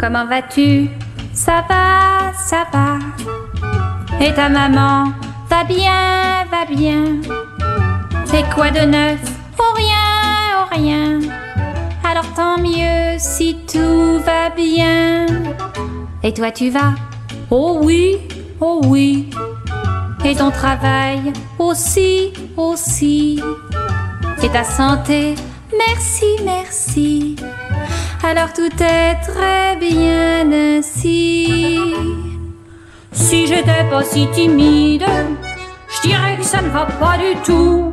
Comment vas-tu? Ça va, ça va. Et ta maman va bien, va bien. Et quoi de neuf? Oh rien, oh rien. Alors tant mieux si tout va bien. Et toi tu vas? Oh oui, oh oui. Et ton travail aussi, aussi. Et ta santé? Merci, merci. Alors tout est très bien ainsi. Si j'étais pas si timide, je dirais que ça ne va pas du tout.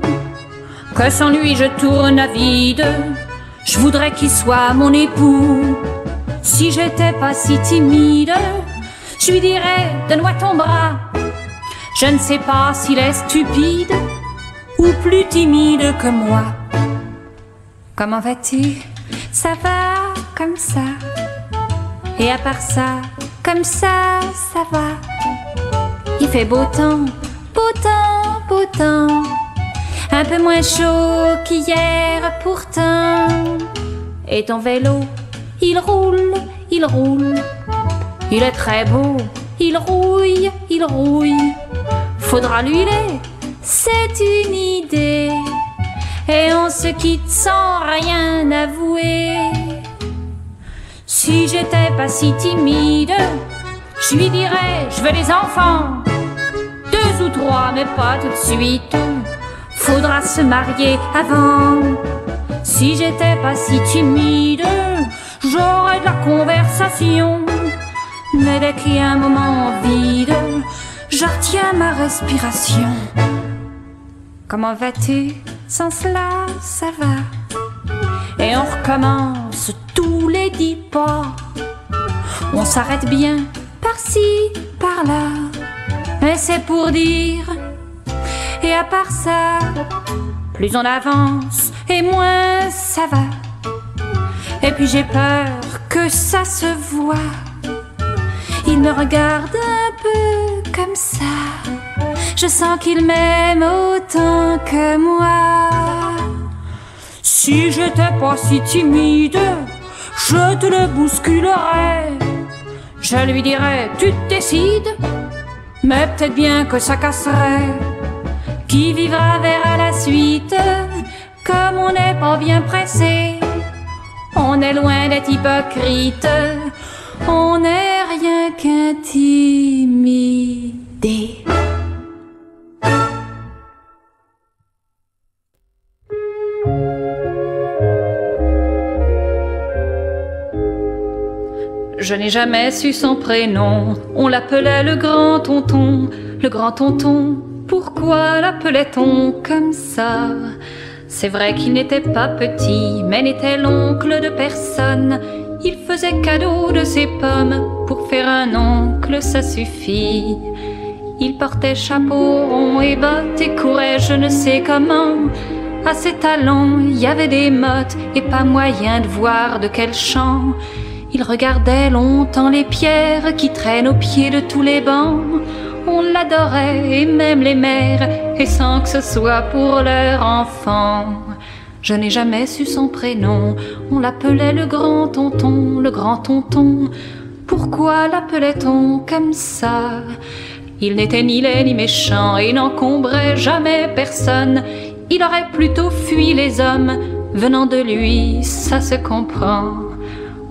Que sans lui je tourne à vide. Je voudrais qu'il soit mon époux. Si j'étais pas si timide, je lui dirais donne-moi ton bras. Je ne sais pas s'il est stupide ou plus timide que moi. Comment vas-tu? Ça va comme ça. Et à part ça, comme ça, ça va. Il fait beau temps, beau temps, beau temps. Un peu moins chaud qu'hier pourtant. Et ton vélo, il roule, il roule. Il est très beau, il rouille, il rouille. Faudra l'huiler, c'est une idée. Et on se quitte sans rien avouer. Si j'étais pas si timide, je lui dirais je veux des enfants. 2 ou 3 mais pas tout de suite. Faudra se marier avant. Si j'étais pas si timide, j'aurais de la conversation. Mais dès qu'il y a un moment vide, je retiens ma respiration. Comment vas-tu? Sans cela, ça va. Et on recommence tous les 10 pas. On s'arrête bien par-ci, par-là. Mais c'est pour dire. Et à part ça, plus on avance et moins ça va. Et puis j'ai peur que ça se voit. Il me regarde un peu comme ça. Je sens qu'il m'aime autant que moi. Si j'étais pas si timide, je te le bousculerais. Je lui dirais, tu te décides, mais peut-être bien que ça casserait. Qui vivra verra la suite, comme on n'est pas bien pressé. On est loin d'être hypocrite, on n'est rien qu'intimidé. Je n'ai jamais su son prénom, on l'appelait le grand tonton. Le grand tonton, pourquoi l'appelait-on comme ça? C'est vrai qu'il n'était pas petit, mais n'était l'oncle de personne. Il faisait cadeau de ses pommes, pour faire un oncle ça suffit. Il portait chapeau rond et bottes et courait je ne sais comment. À ses talons, il y avait des mottes et pas moyen de voir de quel champ. Il regardait longtemps les pierres qui traînent au pied de tous les bancs. On l'adorait et même les mères, et sans que ce soit pour leur enfant. Je n'ai jamais su son prénom, on l'appelait le grand tonton, le grand tonton. Pourquoi l'appelait-on comme ça? Il n'était ni laid ni méchant et n'encombrait jamais personne. Il aurait plutôt fui les hommes, venant de lui, ça se comprend.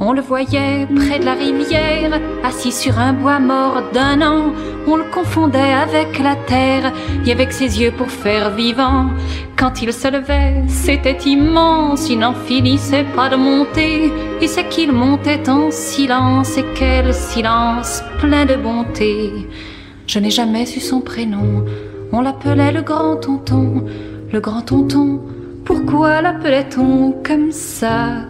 On le voyait près de la rivière, assis sur un bois mort d'un an. On le confondait avec la terre et avec ses yeux pour faire vivant. Quand il se levait, c'était immense, il n'en finissait pas de monter. Et c'est qu'il montait en silence, et quel silence plein de bonté. Je n'ai jamais su son prénom, on l'appelait le grand tonton. Le grand tonton, pourquoi l'appelait-on comme ça?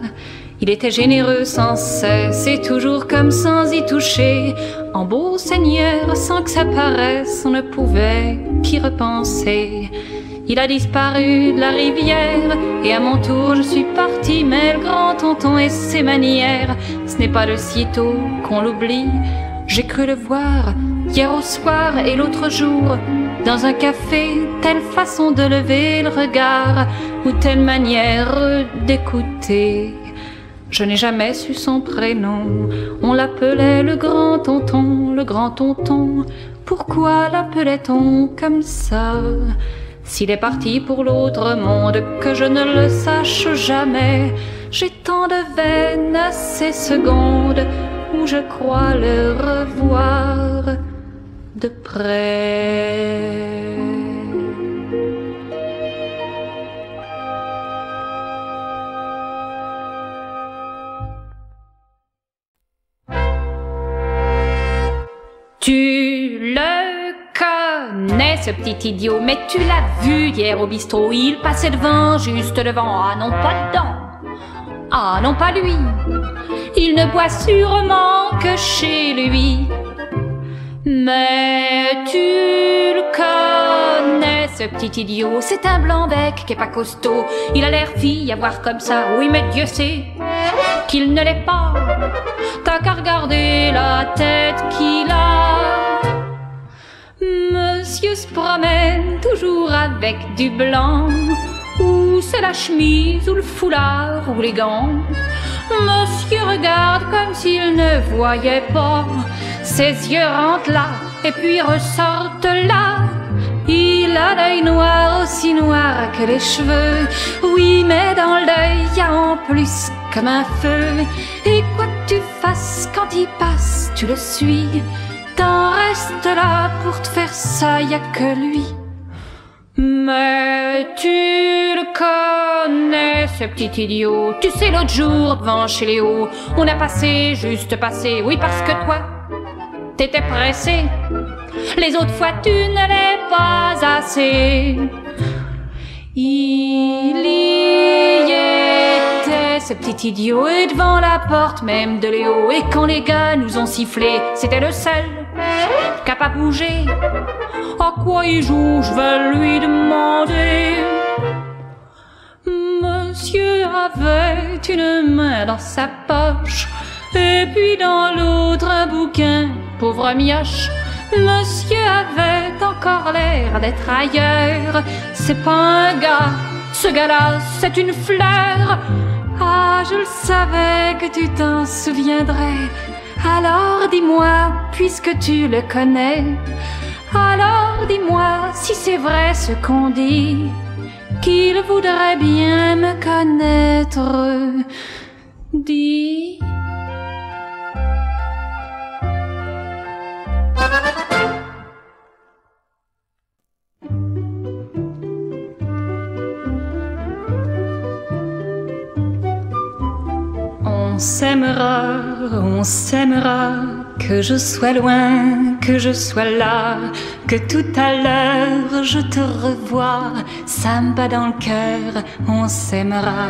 Il était généreux sans cesse et toujours comme sans y toucher. En beau seigneur, sans que ça paraisse, on ne pouvait qu'y repenser. Il a disparu de la rivière et à mon tour je suis partie. Mais le grand tonton et ses manières, ce n'est pas de sitôt qu'on l'oublie. J'ai cru le voir hier au soir et l'autre jour dans un café, telle façon de lever le regard ou telle manière d'écouter. Je n'ai jamais su son prénom. On l'appelait le grand tonton, le grand tonton. Pourquoi l'appelait-on comme ça? S'il est parti pour l'autre monde, que je ne le sache jamais. J'ai tant de veines à ces secondes où je crois le revoir de près. Tu le connais, ce petit idiot, mais tu l'as vu hier au bistrot. Il passait devant, juste devant. Ah non, pas dedans. Ah non, pas lui. Il ne boit sûrement que chez lui. Mais tu le connais, ce petit idiot. C'est un blanc-bec qui est pas costaud. Il a l'air fille à voir comme ça. Oui, mais Dieu sait qu'il ne l'est pas. T'as qu'à regarder la tête qu'il a. Monsieur se promène toujours avec du blanc. Ou c'est la chemise, ou le foulard, ou les gants. Monsieur regarde comme s'il ne voyait pas. Ses yeux rentrent là, et puis ressortent là. Il a l'œil noir, aussi noir que les cheveux. Oui, mais dans l'œil, y a en plus comme un feu. Et quoi que tu fasses, quand il passe, tu le suis. T'en restes là pour te faire ça, y a que lui. Mais tu le connais, ce petit idiot. Tu sais, l'autre jour, devant chez Léo, on a passé, juste passé. Oui, parce que toi, t'étais pressé. Les autres fois, tu ne l'es pas assez. Il y était, ce petit idiot, et devant la porte même de Léo. Et quand les gars nous ont sifflé, c'était le seul qui a pas bougé. À quoi il joue, je vais lui demander. Monsieur avait une main dans sa poche, et puis dans l'autre un bouquin, pauvre mioche. Monsieur avait encore l'air d'être ailleurs. C'est pas un gars, ce gars-là, c'est une fleur. Ah, je le savais que tu t'en souviendrais. Alors dis-moi, puisque tu le connais, alors dis-moi si c'est vrai ce qu'on dit, qu'il voudrait bien me connaître. Dis. On s'aimera, que je sois loin, que je sois là, que tout à l'heure je te revois, ça me bat dans le cœur, on s'aimera.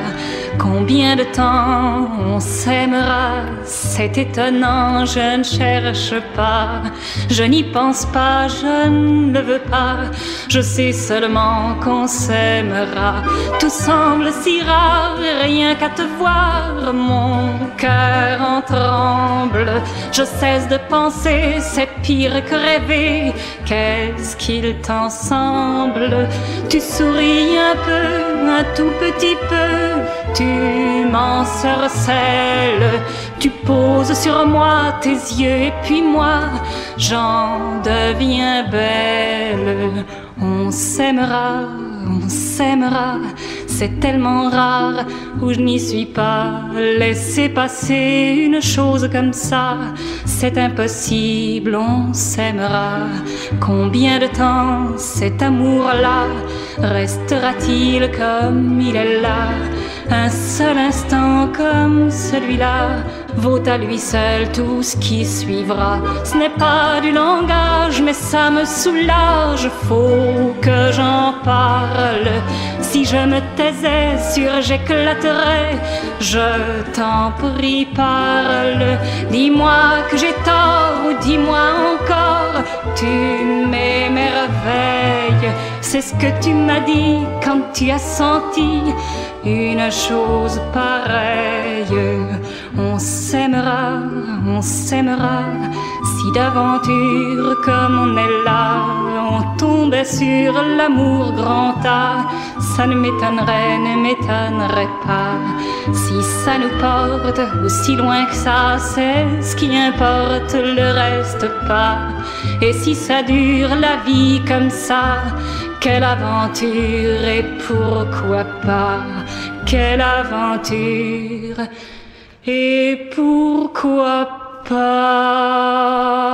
Combien de temps on s'aimera, c'est étonnant, je ne cherche pas, je n'y pense pas, je ne le veux pas, je sais seulement qu'on s'aimera. Tout semble si rare, rien qu'à te voir, mon cœur en tremble. Je cesse de penser, c'est pire que rêver. Qu'est-ce qu'il t'en semble? Tu souris un peu, un tout petit peu, tu m'ensorcelles. Tu poses sur moi tes yeux et puis moi, j'en deviens belle. On s'aimera, on s'aimera, c'est tellement rare où je n'y suis pas. Laisser passer une chose comme ça, c'est impossible, on s'aimera. Combien de temps cet amour-là restera-t-il comme il est là? Un seul instant comme celui-là vaut à lui seul tout ce qui suivra. Ce n'est pas du langage, mais ça me soulage. Faut que j'en parle. Si je me taisais, sûr j'éclaterais. Je t'en prie, parle. Dis-moi que j'ai tort ou dis-moi encore. Tu m'émerveilles. C'est ce que tu m'as dit quand tu as senti une chose pareille. On s'aimera, on s'aimera. Si d'aventure comme on est là, on tombait sur l'amour grand A, ça ne m'étonnerait pas. Si ça nous porte aussi loin que ça, c'est ce qui importe, le reste pas. Et si ça dure la vie comme ça, quelle aventure et pourquoi pas? Quelle aventure et pourquoi pas?